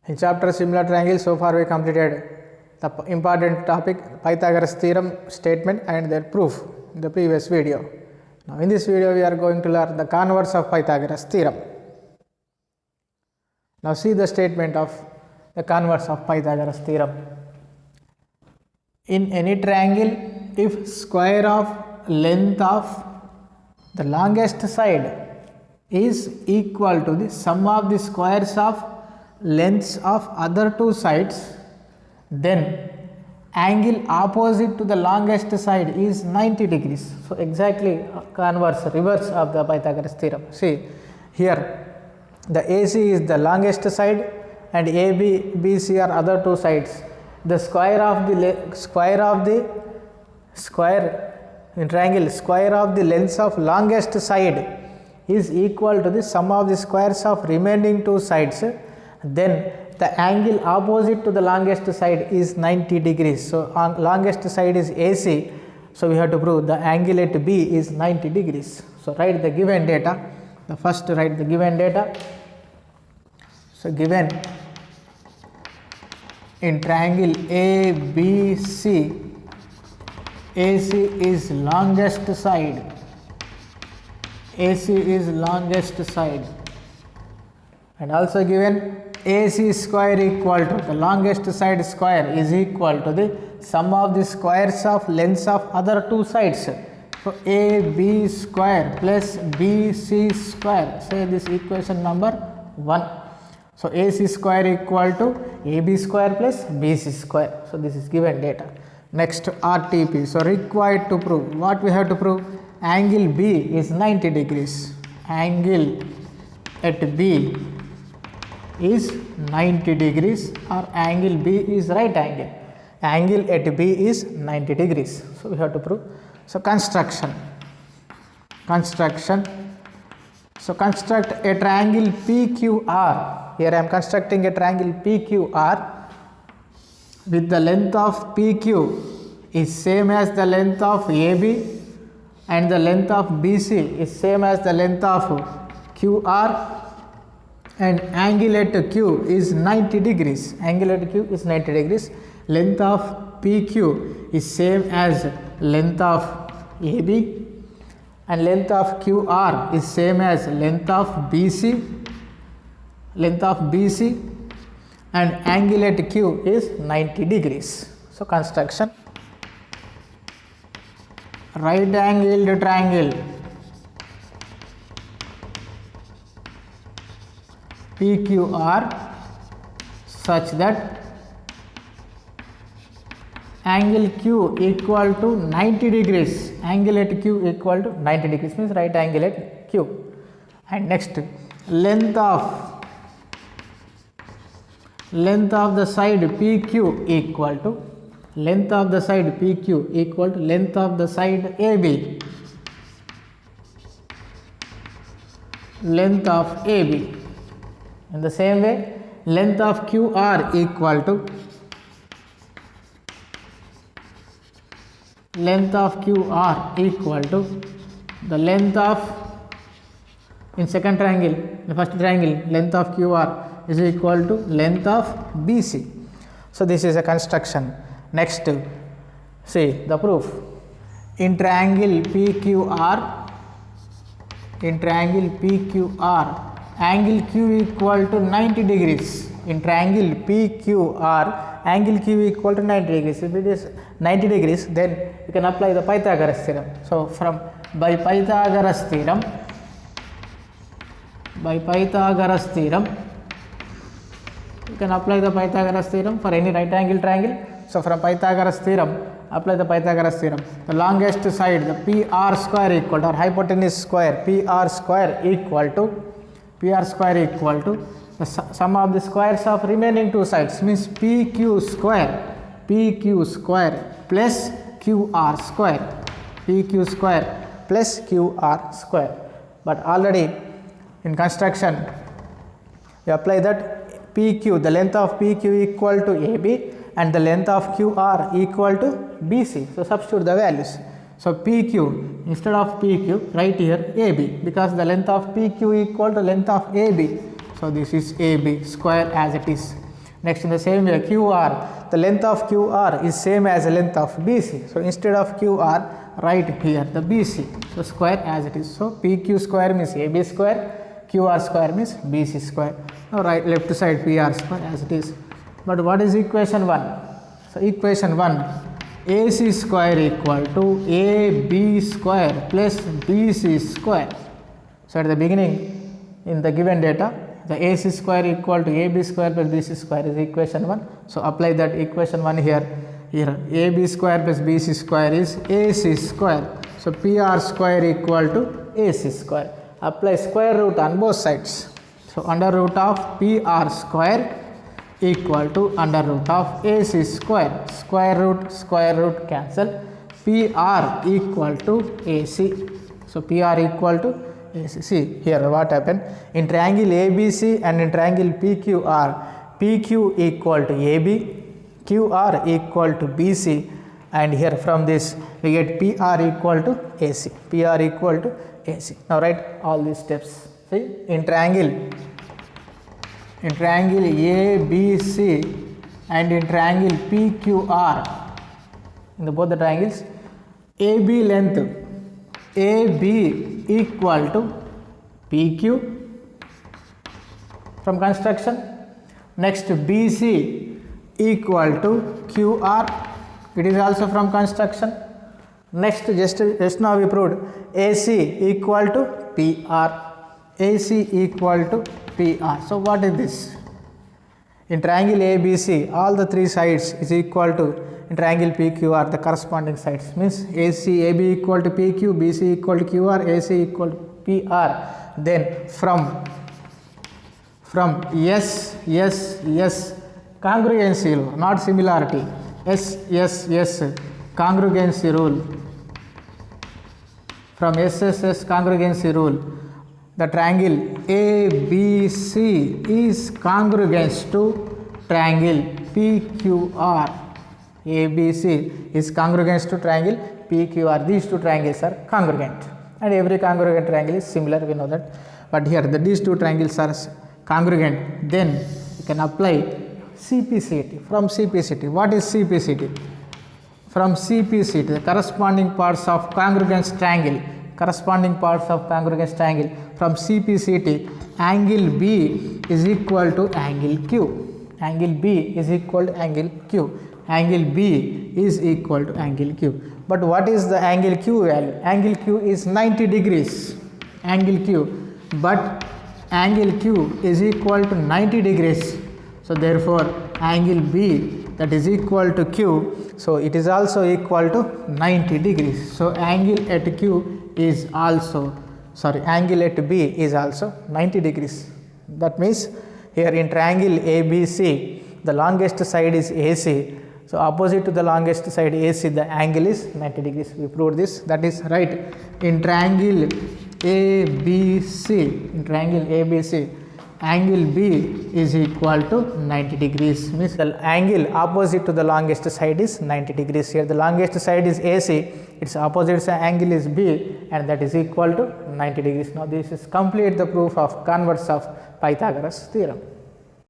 In chapter similar triangles, so far we completed the important topic Pythagoras theorem statement and their proof in the previous video. Now in this video we are going to learn the converse of Pythagoras theorem. Now see the statement of the converse of Pythagoras theorem. In any triangle, if square of length of the longest side is equal to the sum of the squares of lengths of other two sides, then angle opposite to the longest side is 90 degrees. So exactly converse, reverse of the Pythagoras theorem. See here the AC is the longest side and AB, BC are other two sides. The square of the in triangle, square of the lengths of longest side is equal to the sum of the squares of remaining two sides, then the angle opposite to the longest side is 90 degrees. So longest side is AC, so we have to prove the angle at B is 90 degrees. So write the given data. The first write the given data. So given in triangle ABC, AC is longest side. AC is longest side, and also given AC square equal to the longest side square is equal to the sum of the squares of lengths of other two sides. So AB square plus BC square. Say this equation number 1. So AC square equal to AB square plus BC square. So this is given data. Next RTP. So required to prove. What we have to prove? Angle B is 90 degrees. Angle at B is 90 degrees, or angle B is right angle. Angle at B is 90 degrees. So we have to prove. So construction. So construct a triangle PQR. Here I am constructing a triangle PQR with the length of PQ is same as the length of AB and the length of BC is same as the length of QR, and angle at Q is 90 degrees. Angle at Q is 90 degrees. Length of PQ is same as length of AB, and length of QR is same as length of BC. And angle at Q is 90 degrees. So construction. Right angled triangle PQR such that angle Q equal to 90 degrees. Angle at Q equal to 90 degrees means right angle at Q. And next, length of the side PQ equal to length of the side PQ equal to length of the side AB. Length of AB. In the same way, length of QR equal to the length of, in second triangle, the first triangle, length of QR is equal to length of BC. So this is a construction. Next, see the proof. In triangle PQR, angle Q equal to 90 degrees. In triangle PQR, angle Q equal to 90 degrees. If it is 90 degrees, then you can apply the Pythagoras theorem. So by Pythagoras theorem, you can apply the Pythagoras theorem for any right angle triangle. So from Pythagoras theorem, apply the Pythagoras theorem. The longest side, the PR square equal to, or hypotenuse square, PR square equal to the sum of the squares of remaining two sides, means PQ square plus QR square. PQ square plus QR square. But already in construction, you apply that PQ, the length of PQ equal to AB and the length of QR equal to BC. So substitute the values. So PQ, instead of PQ, write here AB, because the length of PQ equal to length of AB. So this is AB square as it is. Next, in the same way, QR, the length of QR is same as the length of BC. So instead of QR, write here the BC. So square as it is. So PQ square means AB square, QR square means BC square. Now write left side PR square as it is. But what is equation 1? So equation 1, AC square equal to AB square plus BC square. So at the beginning, in the given data, the AC square equal to AB square plus BC square is equation 1. So apply that equation 1 here. Here AB square plus BC square is AC square. So PR square equal to AC square. Apply square root on both sides. So under root of PR square equal to under root of AC square. Square root cancel. PR equal to AC. So PR equal to AC. See here what happened. In triangle ABC and in triangle PQR, PQ equal to AB, QR equal to BC, and here from this we get PR equal to AC. PR equal to AC. Now write all these steps. See, in triangle ABC and in triangle PQR, in the both the triangles, AB length AB equal to PQ from construction. Next, BC equal to QR, it is also from construction. Next, just now we proved AC equal to PR. AC equal to PR. So what is this? In triangle ABC, all the three sides is equal to, in triangle PQR, the corresponding sides means AC, AB equal to PQ, BC equal to QR, AC equal to PR. Then from yes, congruency rule, not similarity. Yes, congruency rule. From SSS congruency rule, the triangle ABC is congruent to triangle PQR. ABC is congruent to triangle PQR. These two triangles are congruent, and every congruent triangle is similar, we know that. But here these two triangles are congruent. Then you can apply CPCT. From CPCT, what is CPCT? From CPCT, the corresponding parts of congruent triangle. From CPCT, angle B is equal to angle Q. Angle B is equal to angle Q. Angle B is equal to angle Q. But what is the angle Q value? Angle Q is 90 degrees. Angle Q. But angle Q is equal to 90 degrees. So therefore, angle B, that is equal to Q. So it is also equal to 90 degrees. So angle at Q is also, angle at B is also 90 degrees. That means here in triangle ABC, the longest side is AC. So opposite to the longest side AC, the angle is 90 degrees. We proved this. That is right. In triangle ABC, angle B is equal to 90 degrees. Means the angle opposite to the longest side is 90 degrees. Here the longest side is AC, its opposite angle is B, and that is equal to 90 degrees. Now this is complete the proof of converse of Pythagoras theorem.